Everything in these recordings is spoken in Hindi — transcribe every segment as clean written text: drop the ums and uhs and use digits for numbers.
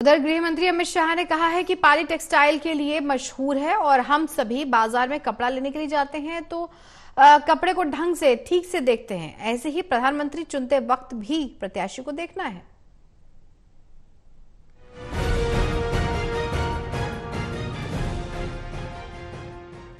उधर गृह मंत्री अमित शाह ने कहा है कि पाली टेक्सटाइल के लिए मशहूर है और हम सभी बाजार में कपड़ा लेने के लिए जाते हैं तो कपड़े को ढंग से ठीक से देखते हैं। ऐसे ही प्रधानमंत्री चुनते वक्त भी प्रत्याशी को देखना है।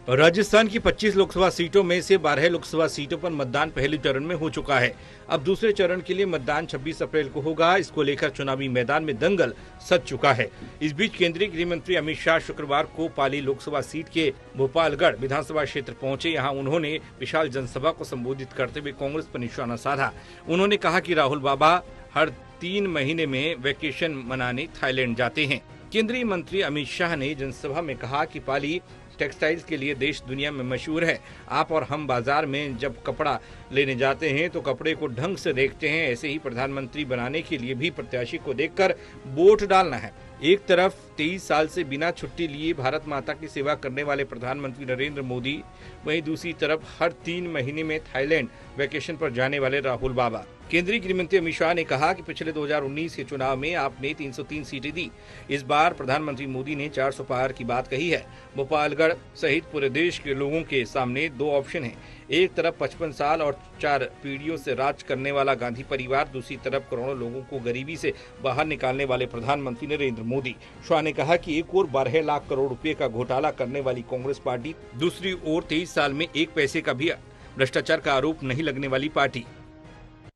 राजस्थान की 25 लोकसभा सीटों में से 12 लोकसभा सीटों पर मतदान पहले चरण में हो चुका है। अब दूसरे चरण के लिए मतदान 26 अप्रैल को होगा। इसको लेकर चुनावी मैदान में दंगल सज चुका है। इस बीच केंद्रीय गृह मंत्री अमित शाह शुक्रवार को पाली लोकसभा सीट के भोपालगढ़ विधानसभा क्षेत्र पहुंचे। यहां उन्होंने विशाल जनसभा को संबोधित करते हुए कांग्रेस पर निशाना साधा। उन्होंने कहा कि राहुल बाबा हर 3 महीने में वेकेशन मनाने थाईलैंड जाते हैं। केंद्रीय मंत्री अमित शाह ने जनसभा में कहा कि पाली टेक्सटाइल्स के लिए देश दुनिया में मशहूर है। आप और हम बाजार में जब कपड़ा लेने जाते हैं तो कपड़े को ढंग से देखते हैं। ऐसे ही प्रधानमंत्री बनाने के लिए भी प्रत्याशी को देखकर वोट डालना है। एक तरफ 23 साल से बिना छुट्टी लिए भारत माता की सेवा करने वाले प्रधानमंत्री नरेंद्र मोदी, वहीं दूसरी तरफ हर 3 महीने में थाईलैंड वेकेशन पर जाने वाले राहुल बाबा। केंद्रीय गृह मंत्री अमित शाह ने कहा कि पिछले 2019 के चुनाव में आपने 303 सीटें दी। इस बार प्रधानमंत्री मोदी ने 400 पार की बात कही है। भोपालगढ़ सहित पूरे देश के लोगों के सामने 2 ऑप्शन हैं। एक तरफ 55 साल और 4 पीढ़ियों से राज करने वाला गांधी परिवार, दूसरी तरफ करोड़ों लोगों को गरीबी से बाहर निकालने वाले प्रधानमंत्री नरेंद्र मोदी। शाह ने कहा कि एक ओर 12 लाख करोड़ रुपए का घोटाला करने वाली कांग्रेस पार्टी, दूसरी ओर 23 साल में 1 पैसे का भी भ्रष्टाचार का आरोप नहीं लगने वाली पार्टी।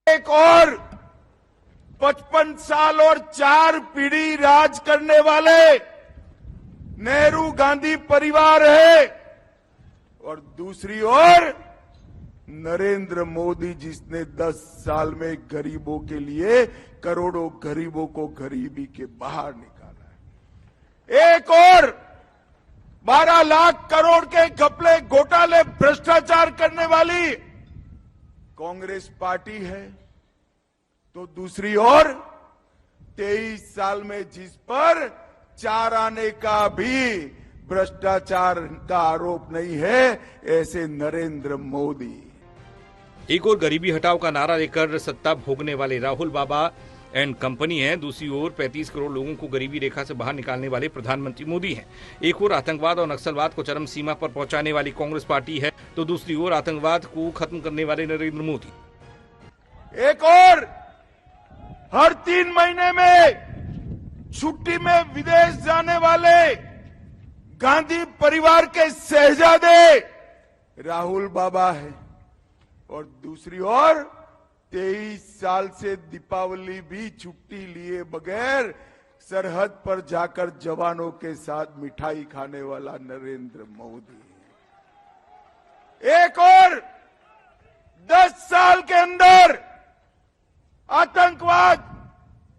एक और 55 साल और 4 पीढ़ी राज करने वाले नेहरू गांधी परिवार है और दूसरी ओर नरेंद्र मोदी, जिसने 10 साल में गरीबों के लिए करोड़ों गरीबों को गरीबी के बाहर निकाला है। एक और 12 लाख करोड़ के घपले, घोटाले, भ्रष्टाचार करने वाली कांग्रेस पार्टी है, तो दूसरी ओर 23 साल में जिस पर 4 आने का भी भ्रष्टाचार का आरोप नहीं है, ऐसे नरेंद्र मोदी। एक ओर गरीबी हटाओ का नारा लेकर सत्ता भोगने वाले राहुल बाबा एंड कंपनी है, दूसरी ओर 35 करोड़ लोगों को गरीबी रेखा से बाहर निकालने वाले प्रधानमंत्री मोदी हैं। एक ओर आतंकवाद और नक्सलवाद को चरम सीमा पर पहुंचाने वाली कांग्रेस पार्टी है, तो दूसरी ओर आतंकवाद को खत्म करने वाले नरेंद्र मोदी। एक और हर 3 महीने में छुट्टी में विदेश जाने वाले गांधी परिवार के शहजादे राहुल बाबा है और दूसरी ओर 23 साल से दीपावली भी छुट्टी लिए बगैर सरहद पर जाकर जवानों के साथ मिठाई खाने वाला नरेंद्र मोदी। एक और 10 साल के अंदर आतंकवाद,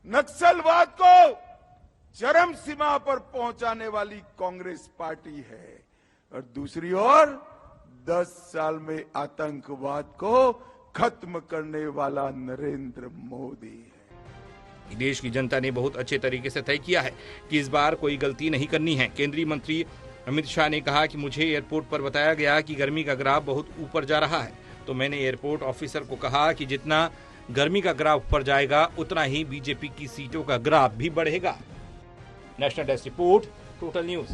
नक्सलवाद को चरम सीमा पर पहुंचाने वाली कांग्रेस पार्टी है और दूसरी ओर 10 साल में आतंकवाद को खत्म करने वाला नरेंद्र मोदी है। देश की जनता ने बहुत अच्छे तरीके से तय किया है कि इस बार कोई गलती नहीं करनी है। केंद्रीय मंत्री अमित शाह ने कहा कि मुझे एयरपोर्ट पर बताया गया कि गर्मी का ग्राफ बहुत ऊपर जा रहा है, तो मैंने एयरपोर्ट ऑफिसर को कहा कि जितना गर्मी का ग्राफ ऊपर जाएगा उतना ही बीजेपी की सीटों का ग्राफ भी बढ़ेगा। National desk report, total news.